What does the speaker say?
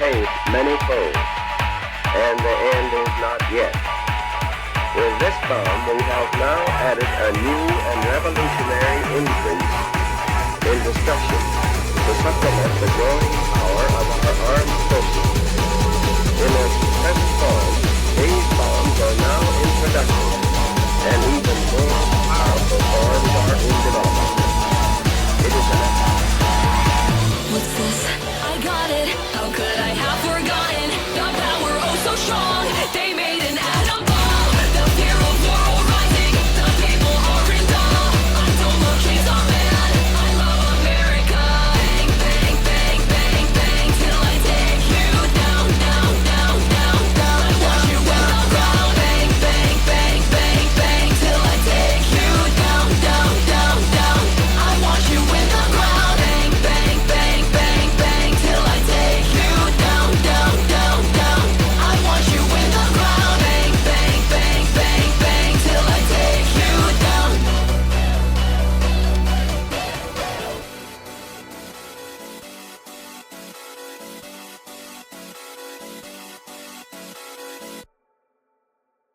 face many foes, and the end is not yet. With this bomb, we have now added a new and revolutionary increase in destruction to supplement the growing power of our armed forces. In its present form, these bombs are now in production